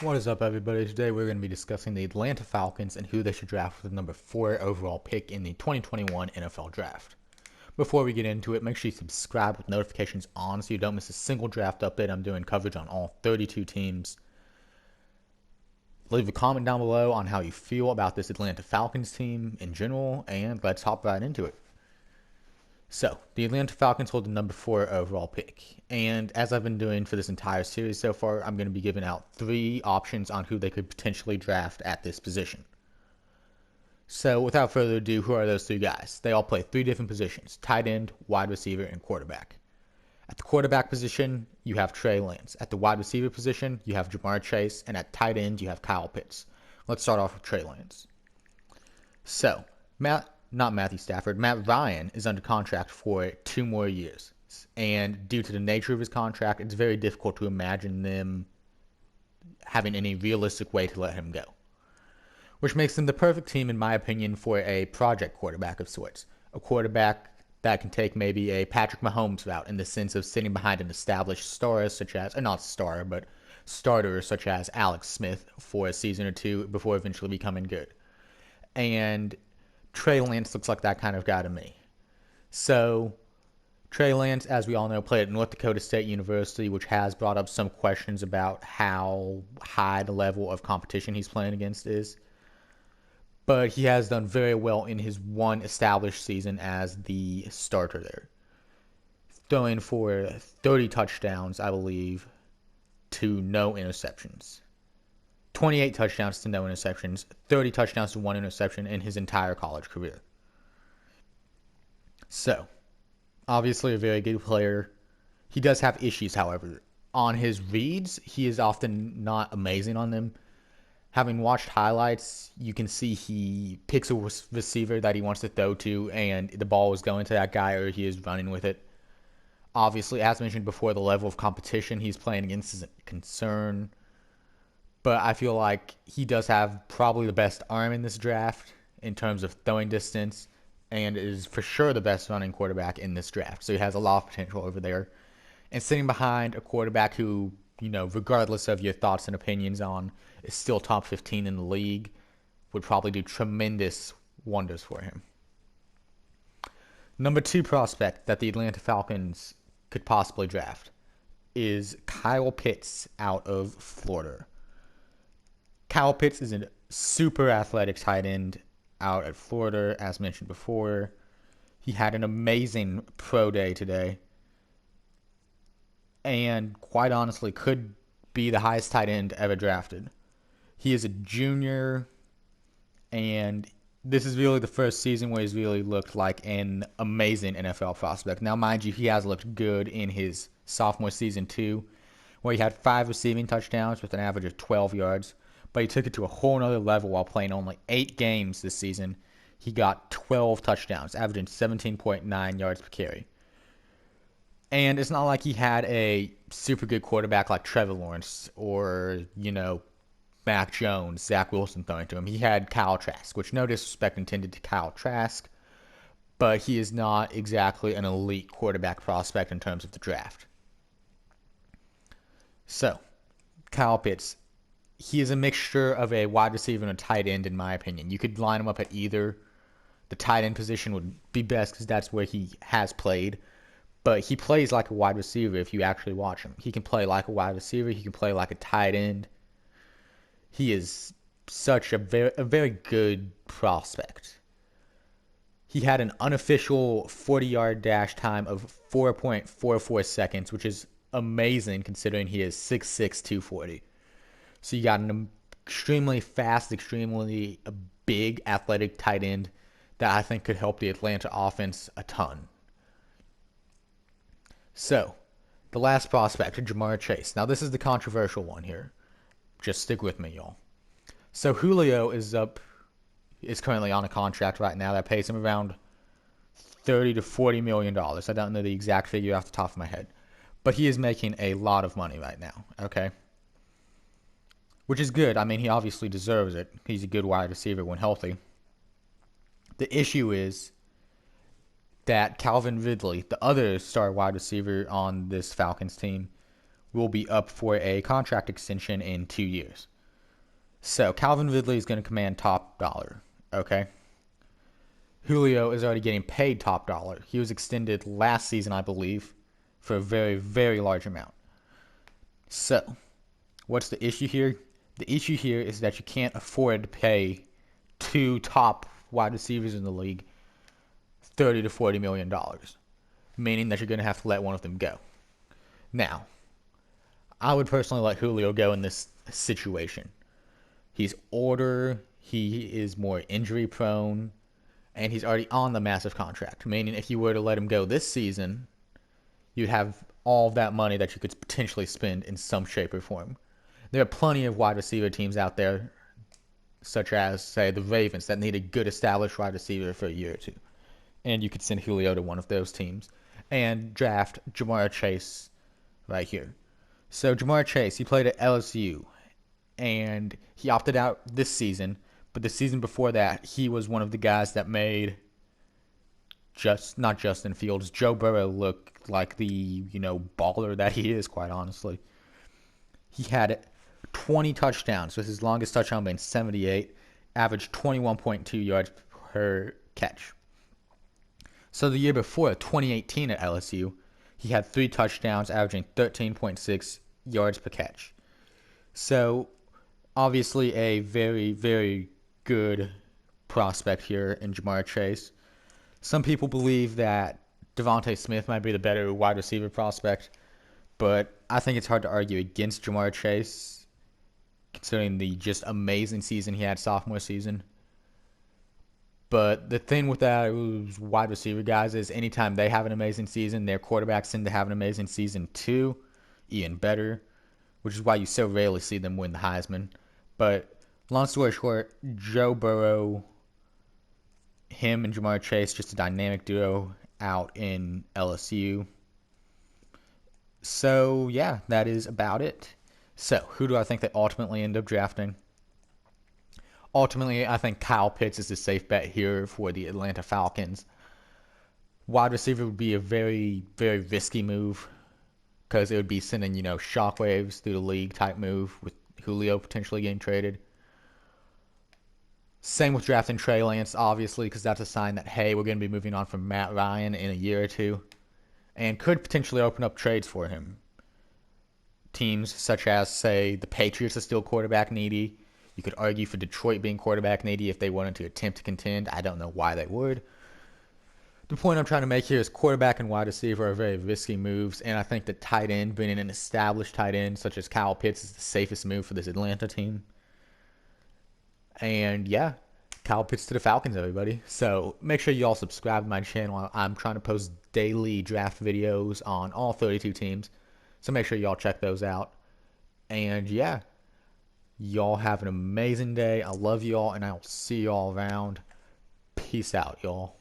What is up, everybody? Today we're going to be discussing the Atlanta Falcons and who they should draft with the number 4 overall pick in the 2021 NFL Draft. Before we get into it, make sure you subscribe with notifications on so you don't miss a single draft update. I'm doing coverage on all 32 teams. Leave a comment down below on how you feel about this Atlanta Falcons team in general, and let's hop right into it. So, the Atlanta Falcons hold the number 4 overall pick. And as I've been doing for this entire series so far, I'm going to be giving out 3 options on who they could potentially draft at this position. So, without further ado, who are those 3 guys? They all play 3 different positions: tight end, wide receiver, and quarterback. At the quarterback position, you have Trey Lance. At the wide receiver position, you have Jamar Chase. And at tight end, you have Kyle Pitts. Let's start off with Trey Lance. So, Matt Ryan is under contract for 2 more years. And due to the nature of his contract, it's very difficult to imagine them having any realistic way to let him go. Which makes them the perfect team, in my opinion, for a project quarterback of sorts. A quarterback that can take maybe a Patrick Mahomes route in the sense of sitting behind an established star such as, not star, but starter such as Alex Smith for a season or 2 before eventually becoming good. And Trey Lance looks like that kind of guy to me. So, Trey Lance, as we all know, played at North Dakota State University, which has brought up some questions about how high the level of competition he's playing against is. But he has done very well in his one established season as the starter there, throwing for 30 touchdowns, I believe, to no interceptions. 28 touchdowns to no interceptions, 30 touchdowns to 1 interception in his entire college career. So, obviously a very good player. He does have issues, however. On his reads, he is often not amazing on them. Having watched highlights, you can see he picks a receiver that he wants to throw to, and the ball is going to that guy, or he is running with it. Obviously, as mentioned before, the level of competition he's playing against is a concern. But I feel like he does have probably the best arm in this draft in terms of throwing distance, and is for sure the best running quarterback in this draft. So he has a lot of potential over there. And sitting behind a quarterback who, regardless of your thoughts and opinions on, is still top 15 in the league, would probably do tremendous wonders for him. Number 2 prospect that the Atlanta Falcons could possibly draft is Kyle Pitts out of Florida. Kyle Pitts is a super athletic tight end out at Florida, as mentioned before. He had an amazing pro day today, and quite honestly could be the highest tight end ever drafted. He is a junior, and this is really the first season where he's really looked like an amazing NFL prospect. Now, mind you, he has looked good in his sophomore season too, where he had 5 receiving touchdowns with an average of 12 yards. But he took it to a whole nother level while playing only 8 games this season. He got 12 touchdowns, averaging 17.9 yards per carry. And it's not like he had a super good quarterback like Trevor Lawrence or, Mac Jones, Zach Wilson throwing to him. He had Kyle Trask, which no disrespect intended to Kyle Trask, but he is not exactly an elite quarterback prospect in terms of the draft. So, Kyle Pitts, he is a mixture of a wide receiver and a tight end, in my opinion. You could line him up at either. The tight end position would be best because that's where he has played. But he plays like a wide receiver if you actually watch him. He can play like a wide receiver. He can play like a tight end. He is such a very good prospect. He had an unofficial 40-yard dash time of 4.44 seconds, which is amazing considering he is 6'6", 240. So you got an extremely fast, extremely big, athletic tight end that I think could help the Atlanta offense a ton. So, the last prospect, Jamar Chase. Now, this is the controversial one here. Just stick with me, y'all. So, Julio is currently on a contract right now that pays him around $30 to $40 million. I don't know the exact figure off the top of my head. But he is making a lot of money right now, okay? Which is good. I mean, he obviously deserves it. He's a good wide receiver when healthy. The issue is that Calvin Ridley, the other star wide receiver on this Falcons team, will be up for a contract extension in 2 years. So Calvin Ridley is going to command top dollar. Okay. Julio is already getting paid top dollar. He was extended last season, I believe, for a very, very large amount. So, what's the issue here? The issue here is that you can't afford to pay 2 top wide receivers in the league $30 to $40 million, meaning that you're going to have to let one of them go. Now, I would personally let Julio go in this situation. He's older, he is more injury prone, and he's already on the massive contract, meaning if you were to let him go this season, you'd have all of that money that you could potentially spend in some shape or form. There are plenty of wide receiver teams out there, such as, say, the Ravens, that need a good established wide receiver for a year or two. And you could send Julio to one of those teams and draft Jamar Chase right here. So Jamar Chase, he played at LSU, and he opted out this season. But the season before that, he was one of the guys that made not Justin Fields, Joe Burrow look like the, baller that he is, quite honestly. He had 20 touchdowns, with his longest touchdown being 78, averaged 21.2 yards per catch. So the year before, 2018 at LSU, he had 3 touchdowns, averaging 13.6 yards per catch. So obviously a very, very good prospect here in Jamar Chase. Some people believe that Devontae Smith might be the better wide receiver prospect, but I think it's hard to argue against Jamar Chase, considering the just amazing season he had sophomore season. But the thing with those wide receiver guys is anytime they have an amazing season, their quarterbacks tend to have an amazing season too, even better, which is why you so rarely see them win the Heisman. But long story short, Joe Burrow, him and Jamar Chase, just a dynamic duo out in LSU. So, yeah, that is about it. So, who do I think they ultimately end up drafting? Ultimately, I think Kyle Pitts is a safe bet here for the Atlanta Falcons. Wide receiver would be a very, very risky move because it would be sending, shockwaves through the league type move with Julio potentially getting traded. Same with drafting Trey Lance, obviously, because that's a sign that, hey, we're going to be moving on from Matt Ryan in a year or two, and could potentially open up trades for him. Teams such as, say, the Patriots are still quarterback needy. You could argue for Detroit being quarterback needy if they wanted to attempt to contend. I don't know why they would. The point I'm trying to make here is quarterback and wide receiver are very risky moves, and I think that tight end, being an established tight end such as Kyle Pitts, is the safest move for this Atlanta team. And yeah, Kyle Pitts to the Falcons, everybody. So make sure you all subscribe to my channel. I'm trying to post daily draft videos on all 32 teams. So make sure y'all check those out. And yeah, y'all have an amazing day. I love y'all, and I'll see y'all around. Peace out, y'all.